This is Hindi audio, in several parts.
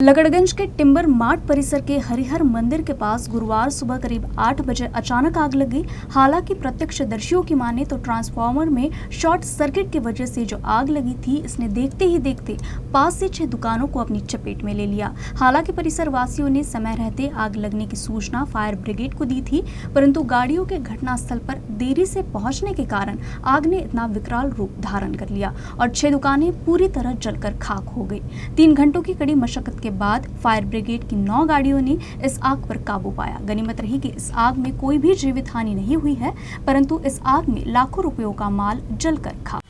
लकड़गंज के टिम्बर मार्ट परिसर के हरिहर मंदिर के पास गुरुवार सुबह करीब 8 बजे अचानक आग लग गई। हालांकि प्रत्यक्षदर्शियों की माने तो ट्रांसफार्मर में शॉर्ट सर्किट की वजह से जो आग लगी थी, इसने देखते ही देखते 5 से 6 दुकानों को अपनी चपेट में ले लिया। हालांकि परिसर वासियों ने समय रहते आग लगने की सूचना फायर ब्रिगेड को दी थी, परंतु गाड़ियों के घटनास्थल पर देरी से पहुंचने के कारण आग ने इतना विकराल रूप धारण कर लिया और 6 दुकानें पूरी तरह जलकर खाक हो गई। 3 घंटों की कड़ी मशक्कत के बाद फायर ब्रिगेड की 9 गाड़ियों ने इस आग पर काबू पाया। गनीमत रही कि इस आग में कोई भी जीवित हानि नहीं हुई है, परंतु इस आग में लाखों रुपयों का माल जलकर खाक।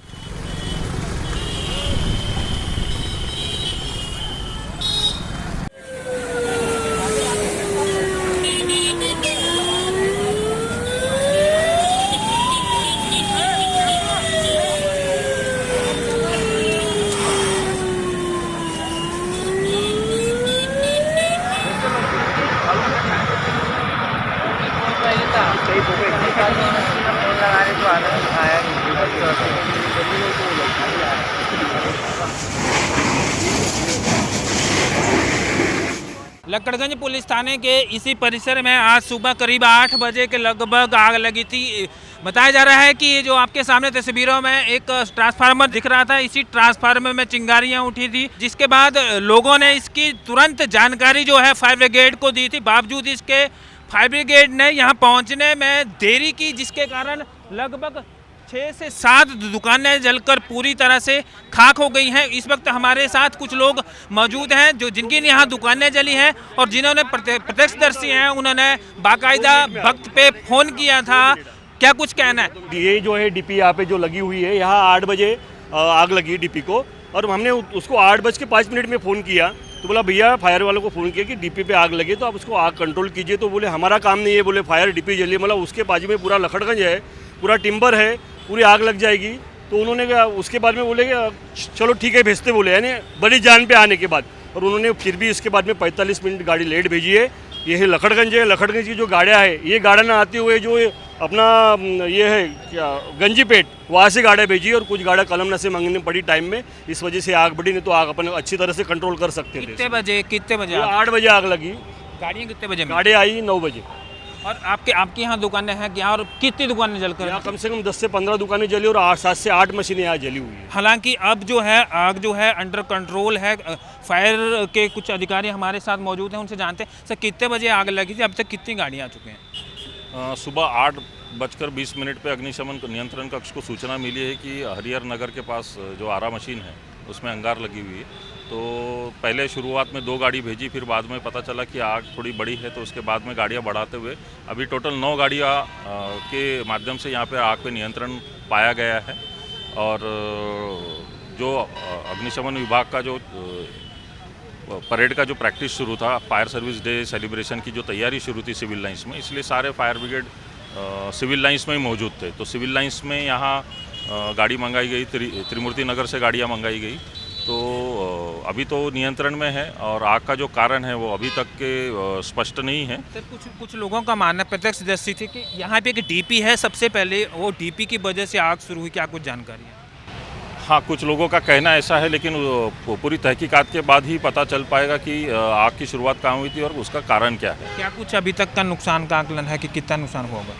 लकड़गंज पुलिस थाने के इसी परिसर में आज सुबह करीब 8 बजे के लगभग आग लगी थी। बताया जा रहा है कि ये जो आपके सामने तस्वीरों में एक ट्रांसफार्मर दिख रहा था, इसी ट्रांसफार्मर में चिंगारियां उठी थी, जिसके बाद लोगों ने इसकी तुरंत जानकारी जो है फायर ब्रिगेड को दी थी। बावजूद इसके फायर ब्रिगेड ने यहाँ पहुँचने में देरी की, जिसके कारण लगभग 6 से 7 दुकानें जलकर पूरी तरह से खाक हो गई हैं। इस वक्त हमारे साथ कुछ लोग मौजूद हैं जो जिनकी यहाँ दुकानें जली हैं और जिन्होंने प्रत्यक्षदर्शी हैं, उन्होंने बाकायदा वक्त पे फ़ोन किया था। क्या कुछ कहना है? ये जो है डीपी यहाँ पे जो लगी हुई है, यहाँ 8 बजे आग लगी डीपी को, और हमने उसको 8:05 में फ़ोन किया तो बोला भैया फायर वालों को फ़ोन किया कि डीपी पे आग लगी तो आप उसको आग कंट्रोल कीजिए। तो बोले हमारा काम नहीं है, बोले फायर डीपी जली, मतलब उसके बाजू में पूरा लकड़गंज है, पूरा टिम्बर है, पूरी आग लग जाएगी। तो उन्होंने उसके बाद में बोले कि चलो ठीक है भेजते, बोले यानी बड़ी जान पे आने के बाद। और उन्होंने फिर भी इसके बाद में 45 मिनट गाड़ी लेट भेजी है। ये है लकड़गंज है, लकड़गंज की जो गाड़ियाँ है, ये गाड़ियाँ ना आती हुए जो अपना ये है क्या गंजीपेट, वहाँ से गाड़ियाँ भेजी और कुछ गाड़ियाँ कलमना से मांगने पड़ी टाइम में, इस वजह से आग बढ़ी। नहीं तो आग अपन अच्छी तरह से कंट्रोल कर सकते थे। कितने बजे 8 बजे आग लगी। गाड़ियाँ कितने बजे? गाड़ी आई 9 बजे। और आपके यहाँ दुकानें हैं क्या, और कितनी दुकानें जलकर? यहाँ कम से कम 10 से 15 दुकानें जली और 7 से 8 मशीनें यहाँ जली हुई है। हालांकि अब जो है आग जो है अंडर कंट्रोल है। फायर के कुछ अधिकारी हमारे साथ मौजूद हैं, उनसे जानते हैं सर कितने बजे आग लगी थी, अब तक कितनी गाड़ियाँ आ चुकी हैं? सुबह 8:20 पे अग्निशमन नियंत्रण कक्ष को सूचना मिली है कि हरिहर नगर के पास जो आरा मशीन है उसमें अंगार लगी हुई है। तो पहले शुरुआत में 2 गाड़ी भेजी, फिर बाद में पता चला कि आग थोड़ी बड़ी है, तो उसके बाद में गाड़ियां बढ़ाते हुए अभी टोटल 9 गाड़ियां के माध्यम से यहाँ पे आग पे नियंत्रण पाया गया है। और जो अग्निशमन विभाग का जो परेड का जो प्रैक्टिस शुरू था, फायर सर्विस डे सेलिब्रेशन की जो तैयारी शुरू थी सिविल लाइंस में, इसलिए सारे फायर ब्रिगेड सिविल लाइंस में ही मौजूद थे। तो सिविल लाइंस में यहाँ गाड़ी मंगाई गई, त्रिमूर्ति नगर से गाड़ियाँ मंगाई गई। तो अभी तो नियंत्रण में है और आग का जो कारण है वो अभी तक के स्पष्ट नहीं है। सर कुछ लोगों का मानना, प्रत्यक्षदर्शी थे, कि यहाँ पे एक डीपी है, सबसे पहले वो डीपी की वजह से आग शुरू हुई। क्या कुछ जानकारी है? हाँ, कुछ लोगों का कहना ऐसा है, लेकिन पूरी तहकीकात के बाद ही पता चल पाएगा कि आग की शुरुआत कहाँ हुई थी और उसका कारण क्या है। क्या कुछ अभी तक का नुकसान का आकलन है कि कितना नुकसान होगा?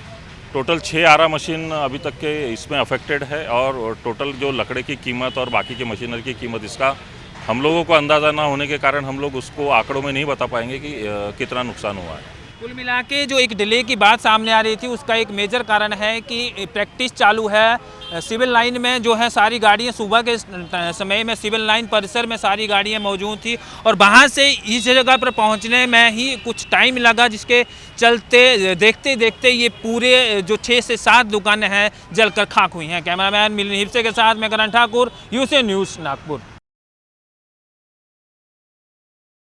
टोटल 6 आरा मशीन अभी तक के इसमें अफेक्टेड है और टोटल जो लकड़े की कीमत और बाकी की मशीनरी की कीमत, इसका हम लोगों को अंदाज़ा ना होने के कारण हम लोग उसको आंकड़ों में नहीं बता पाएंगे कि कितना नुकसान हुआ है। कुल मिला के जो एक डिले की बात सामने आ रही थी, उसका एक मेजर कारण है कि प्रैक्टिस चालू है सिविल लाइन में। जो है सारी गाड़ियां सुबह के समय में सिविल लाइन परिसर में सारी गाड़ियां मौजूद थी और वहां से इस जगह पर पहुंचने में ही कुछ टाइम लगा, जिसके चलते देखते देखते ये पूरे जो 6 से 7 दुकानें हैं जलकर खाक हुई हैं। कैमरामैन मिलिंद हिप्से के साथ मैं करण ठाकुर, यूसी न्यूज़ नागपुर।